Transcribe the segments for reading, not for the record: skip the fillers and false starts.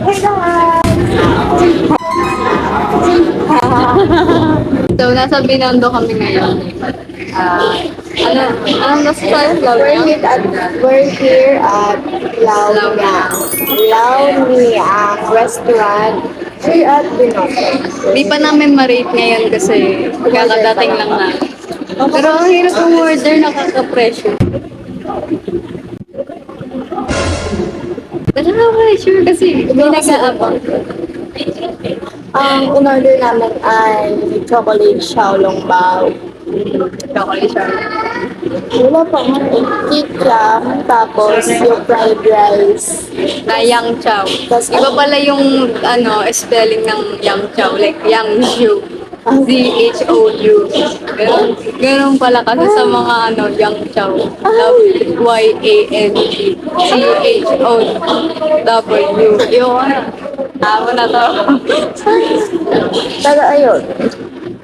Hey guys! So, nasa Binondo kami ngayon. Ah, ano, anong nasa tayo? we're here at Launa. Launiang Restaurant here at Binondo. Di pa namin ma-rate ngayon kasi kakadating lang na. Pero ang hirap umorder, nakaka-pressure. Nakaka-pressure kasi may nag-aabang. Ang in-order namin ay chocolate xiaolong bao. Chocolate siya. Wala pa nga kikiam, tapos yung fried rice. Na Yang Chow. Iba pala yung spelling ng Yang Chow. Like Yang Zhu. Z-H-O-U. Ganun pala kasi sa mga Yang Chow. Y-A-N-G. C-H-O-W. Yung tama na to. Pero ayun,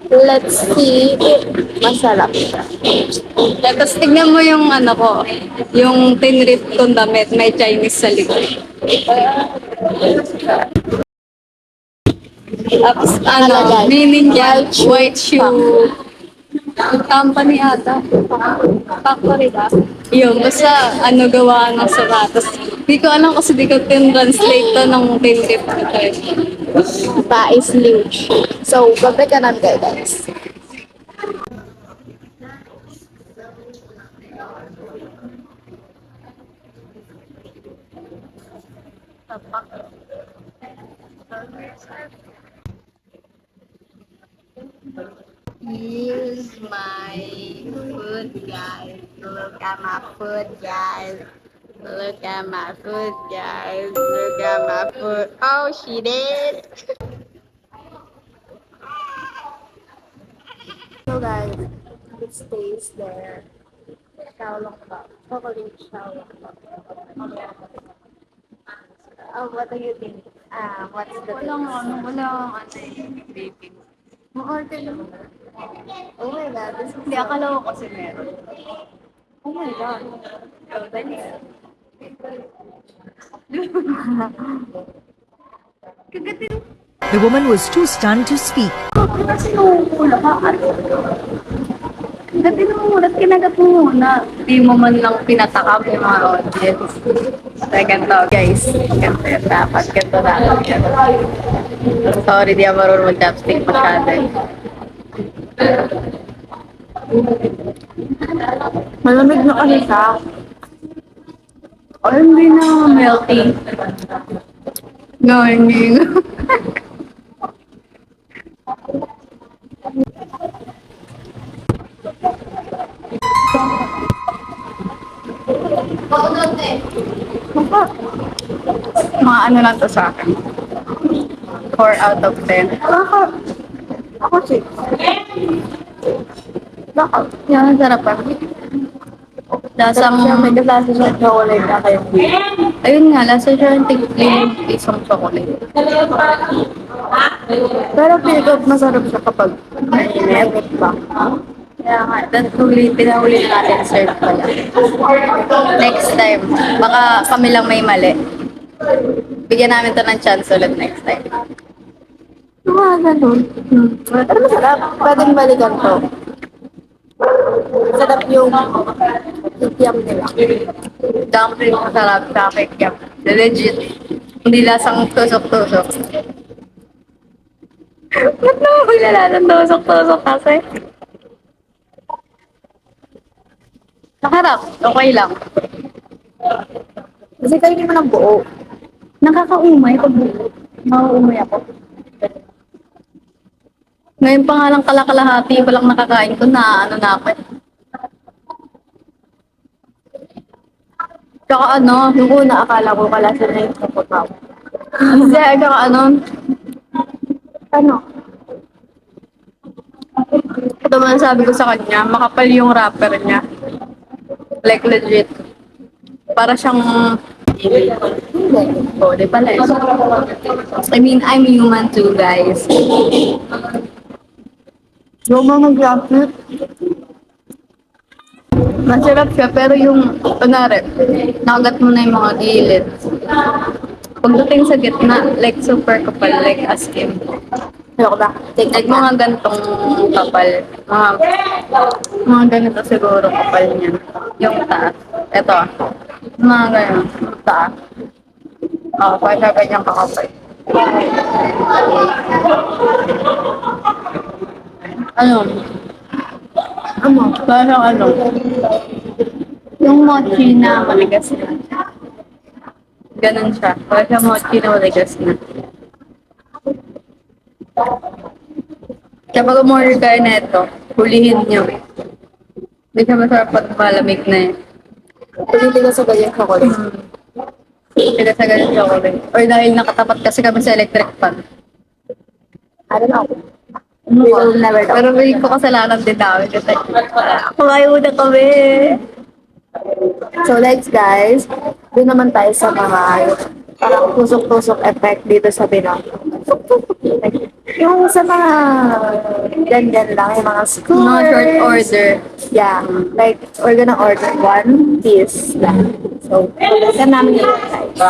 let's see if masarap siya. Tapos tignan mo yung yung tinrip kong damit, may Chinese sa likod. Tapos Nakalagay, meaning niya, white shoe. white shoe. Company ata. Factory ba? Yun, basta gawa ng sapatos. Di ko alam kasi di ko tin-translate to ng tinrip ko tayo. Pa is luge. So, babalik ka ng guys. Here's my food, guys. Look at my food, guys. Look at my food, guys. Look at my food. Oh, she did. So guys, it stays there. Xiaolong bao. Chocolate xiaolong bao. What do you think? What's the Walang baking. order naman. Oh my god, this is Hindi, akala ko kasi meron. Oh my god. The woman was too stunned to speak. Kasi nungula ka. Dati nungulat, kinagat mo muna. Di mo man lang pinatakap yung mga audience. Kaya ganito, guys. Ganito yan. Dapat ganito dapat yan. Sorry, di ako marunong mag-chopstick masyado. Malamig na kasi siya. O, hindi na melty. No, hindi. Mga lang to sa akin. 4 out of 10. Ako siya. Bakit? Yan, sarap pa. Lasang, May kaklase siya chocolate na kayo. ayun nga, lasa siya yung isang chocolate. Pero feel ko masarap siya kapag mainit pa. Kaya nga, pinahuli na natin serve pala. Next time, baka kami lang may mali. Bigyan namin to ng chance ulit next time. Yung mga ganun. Pero masarap. Pwedeng balikan to. Masarap yung kikiam nila. Dumpling masarap sa akin. Yep. Legit. Hindi lasang tusok-tusok. Ba't naman maglala ng tusok-tusok kasi? Nakarap. Okay lang. Kasi kainin mo ng buo. Nakakaumay pag nauumay ako. Ngayon pa nga lang kalakalahati pa lang nakakain ko na na ako. Tsaka Yung una, akala ko kalasa na yung kaputaw. kasi tsaka Ano? ito man sabi ko sa kanya, makapal yung wrapper niya. Like legit. Para siyang Hindi. oh, di pala eh. I mean, I'm human too, guys. Yung mga graphic, Masarap siya, pero yung, kunwari, nakagat mo na yung mga gilid. Pagdating sa gitna, like super kapal, like as in. Ayoko ba? Take Like mga gantong kapal. Mga ganito siguro kapal niya. Yung taas. Ito ah. Mga ganyan. Taas. Kaya ganyan kakapal. Ano? Ano? Parang ano? Yung mochi na maligas na. Ganun siya. Parang mochi na maligas na. Kapag umorder kayo na ito, hulihin nyo. Hindi siya masarap pag malamig na eh. Pagdating ka sa ganyan chocolate. Kaya sa ganun chocolate. Or dahil nakatapat kasi kami sa electric fan. I don't know. Ano We ba? will never know. Pero may ko kasalanan din namin kasi kumayo na kami. So let's guys, doon naman tayo sa mga parang tusok-tusok effect dito sa Pinoy. Yung sa mga ganyan lang, yung mga scores. Mga short order. Yeah, like we're gonna order one piece lang. So, saan namin yun guys?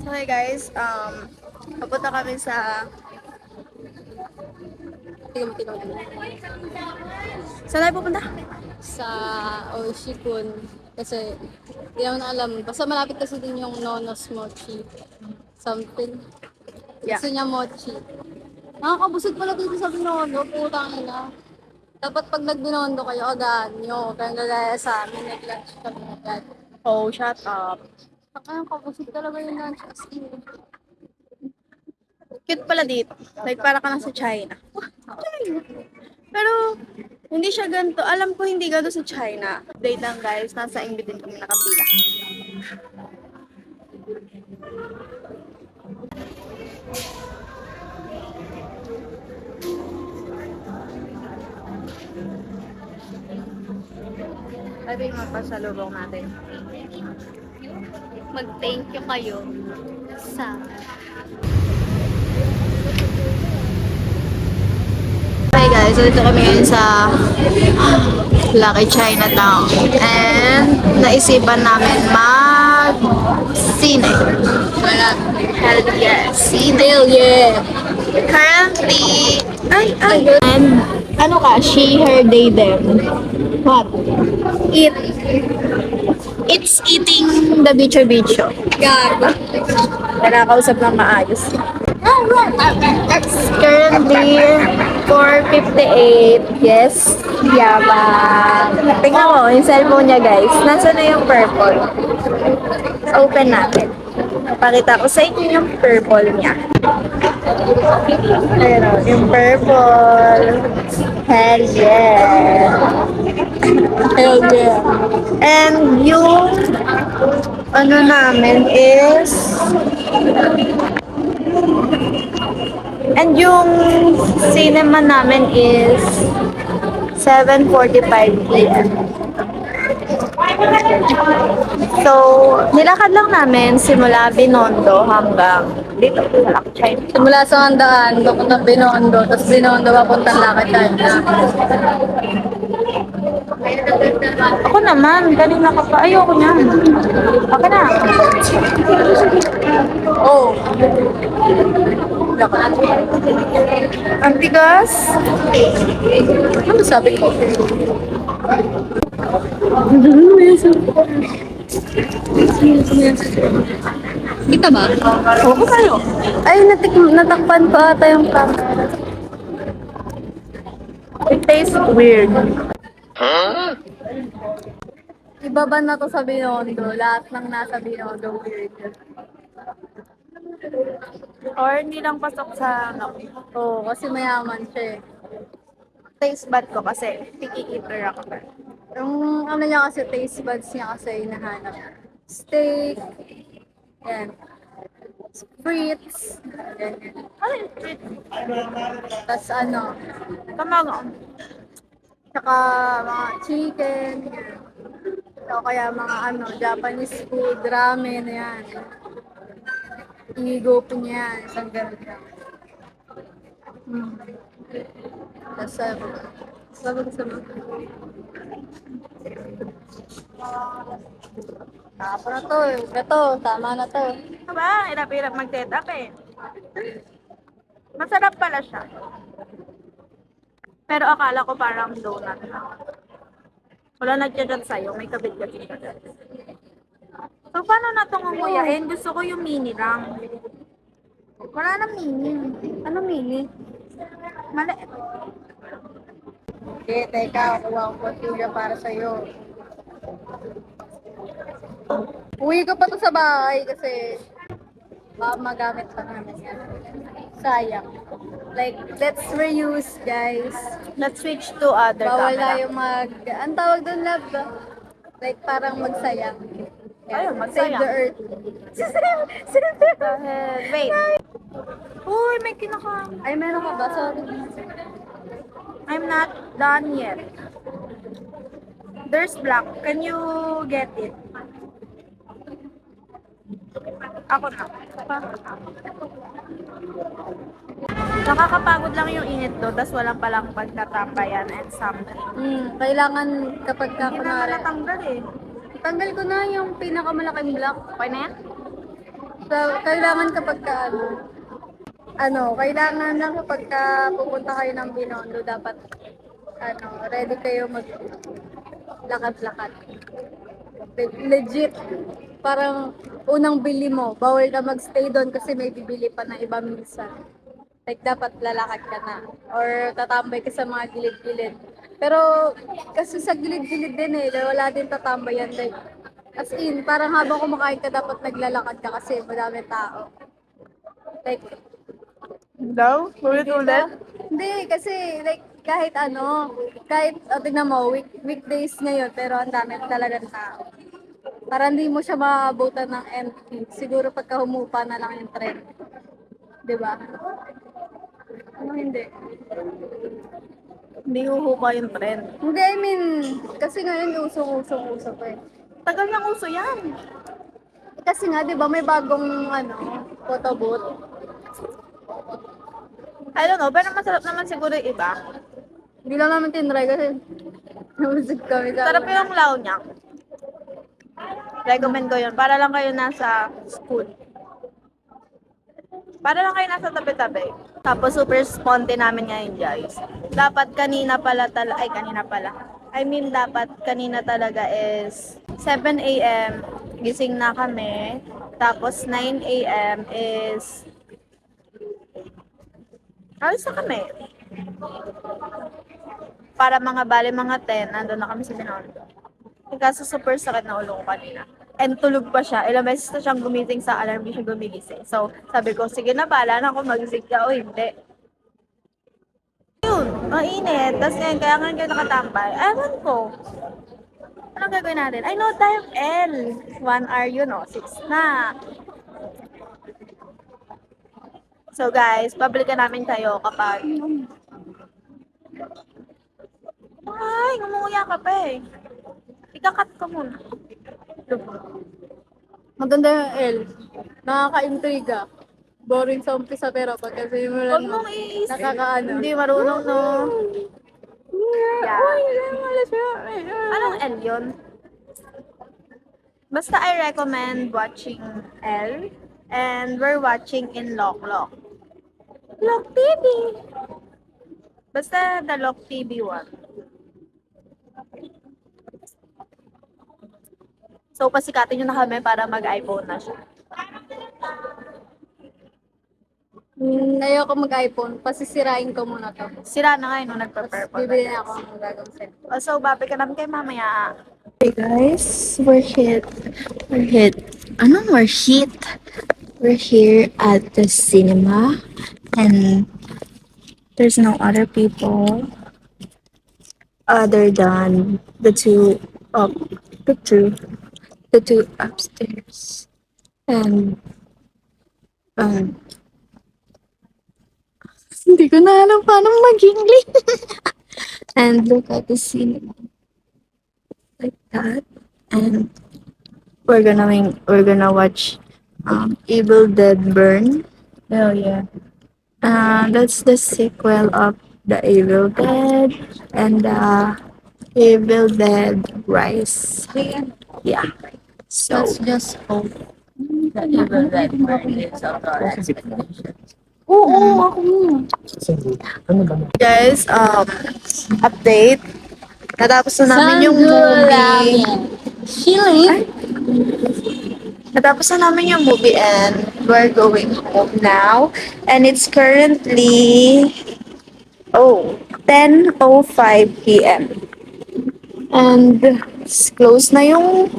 So hey guys, papunta kami sa Saan tayo pupunta? Sa Oshikun. Kasi hindi naman alam. Basta malapit kasi din yung Nonos Mochi. Something. Yeah. Gusto niya mochi. Nakakabusog pala dito sa Binondo. Putang ina. Dapat pag nagbinondo kayo, agaan nyo. Kaya gagaya sa amin, nag-lunch kami agad. Oh, shut up. Nakakabusog talaga yung lunch as in. Cute pala dito. Like, para ka na sa China. China. Pero, hindi siya ganito. Alam ko hindi ganito sa China. Update lang guys. Nasa Ingrid din kami nakapila. Sabi yung mapasalubong natin. Mag-thank you kayo sa Hi guys, so dito kami ngayon sa Lucky Chinatown and naisipan namin mag-sine. Hell yeah, sine. Hell yeah! Currently, and ano ka, she, her, they, them. What? Eat. It's eating the bicho-bicho. Gago. Nakakausap ng maayos. It's currently 4:58. Yes. Yabang. Tingnan mo, yung cellphone niya guys. Nasaan na yung purple? Open natin. Pakita ko sa inyo yung purple niya. Ayun o, yung purple. Hell yeah. Hell yeah. And yung ano namin is and yung cinema namin is 7:45 p.m. So, nilakad lang namin simula Binondo hanggang dito sa Lucky China. Simula sa handaan, papuntang Binondo, tapos Binondo papuntang Lakachina. Ako naman, kanina ka pa. Ayoko niyan. Ako na. Oh. Ang tigas. Ano sabi ko? Kita ba? Oo kayo. Ay, natakpan pa ata yung camera. It tastes weird. Ibaban na to sa Binondo. Lahat ng nasa Binondo weird. Or hindi lang pasok sa ano. Oo, kasi mayaman siya eh. Taste bud ko kasi picky eater ako. Yung ano niya kasi, taste buds niya kasi hinahanap. Steak, yan. Frites, ganyan. Ano yung treat? Tapos ano, Kamago. tsaka mga chicken, O kaya mga ano, Japanese food, ramen, yan. Igo po niya, isang ganun lang. Hmm. Tapos sabi ko sa mga, tapa na to, ito, tama na to. Aba, hirap-hirap mag-setup eh. Masarap pala siya. Pero akala ko parang donut lang. Wala nagchat-chat sa'yo, may kabit kasi siya dyan. So, paano na itong umuyain? Gusto ko yung mini lang. Wala nang mini. Ano mini? Maliit. Okay, teka, kuha ko tortilla para sa'yo. Uwi ko pa to sa bahay kasi baka magamit pa namin yan. Sayang. Like, let's reuse, guys. Let's switch to other Bawal camera. tayo ang tawag doon, love, ba? Like, parang magsayang. Ayun, Save the magsayang. earth. Save the earth. Dahil, wait. Uy, may kinaka. Ay, meron ka ba? Sorry. I'm not done yet. There's black. Can you get it? Ako na. Nakakapagod lang yung init do, tas walang palang pagtatambayan and something. Kailangan kapag ka, Hindi naman kunwari, natanggal eh. tanggal ko na yung pinakamalaking block. Okay na yan? So, kailangan kapag ka, kailangan na kapag ka pupunta kayo ng Binondo, dapat, ready kayo lakad-lakad. Legit. Parang unang bili mo, bawal ka magstay doon kasi may bibili pa na iba minsan. Like, dapat lalakad ka na. Or tatambay ka sa mga gilid-gilid. Pero, kasi sa gilid-gilid din wala din tatambayan. Like, as in, parang habang kumakain ka, dapat naglalakad ka kasi madami tao. Like, Daw? Ulit-ulit? hindi, kasi like kahit tingnan mo, weekdays ngayon, pero ang dami talagang tao. Para hindi mo siya maabutan ng empty. Siguro pagka humupa na lang yung trend. Di ba? Ano hindi? Hindi uhupa yung trend. Hindi, I mean, kasi ngayon usong-usong pa eh. Tagal ng uso yan. Kasi nga, di ba, may bagong, photo booth. I don't know, pero masarap naman siguro yung iba. Hindi lang namin tinry kasi namusig kami sa Sarap yung law niya. Recommend ko yun. Para lang kayo nasa school. Para lang kayo nasa tabi-tabi. Tapos super sponte namin ngayon guys. Dapat kanina pala dapat kanina talaga is 7 a.m. gising na kami. Tapos 9 a.m. is alis na kami. Para mga 10, nandun na kami sa Binondo. Kaso super sakit na ulo ko kanina. And tulog pa siya. Ilang beses na siyang gumising sa alarm, hindi siya gumigising. So, sabi ko, sige na, bahala na kung magising ka o hindi. Yun, mainit. Tapos ngayon, kaya ngayon kayo nakatambay. Ewan ko. Anong gagawin natin? I know time L. 1 hour yun, 6 na. So guys, babalikan namin kayo kapag... Ay, ngumuya ka pa eh. Ikakat ka muna. Maganda yung L. Nakaka-intriga. Boring sa umpisa pero pagkasi mo lang Huwag mong iisip. nakakaano. Hindi marunong, no? Yeah. Uy, wala siya. Anong L yun? Basta I recommend watching L. And we're watching in Lok Lok. Lok TV! Basta the Lok TV one. So, pasikatin nyo na kami para mag-iPhone na siya. Ayoko mag-iPhone. Pasisirain ko muna to. Sira na nga yun nung nagpa-purple. Bibili na ako ng gagawin set. So, babalik ka namin kay mamaya. Hey guys, we're hit. We're here at the cinema. And there's no other people other than the two upstairs. And hindi ko na alam paano mag-English. And look at the cinema. Like that. And we're gonna watch Evil Dead Burn. Oh, yeah. That's the sequel of the Evil Dead and the Evil Dead Rise. Yeah. So Let's just hope that Evil Dead Burn lives up to our expectations. oo, ako mo. Guys, update. Natapos na namin yung movie. Chili. Natapos na namin yung movie and we're going home now. And it's currently 10:05 p.m. And close na yung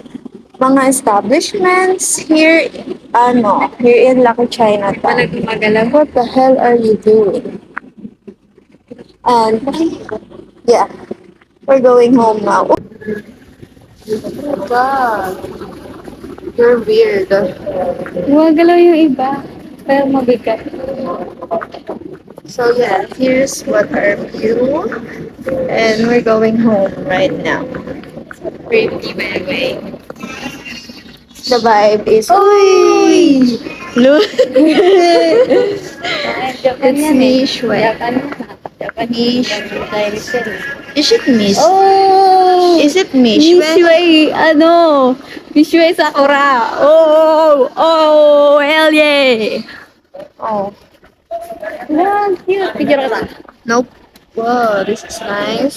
mga establishments here in Lucky Chinatown. What the hell are you doing? And yeah, we're going home now. Oh God, you're weird. Gumagalaw yung iba. Pero mabigat. So yeah, here's what our view, and we're going home right now. Pretty, by the way. The vibe is uy. Look, it's niche way. Japanese. Is it Mish? Oh! Is it Mish? Mishway, Mishway Sakura. Oh, hell yeah. Oh, Wow, cute. Picture ka ba? nope. Wow, this is nice.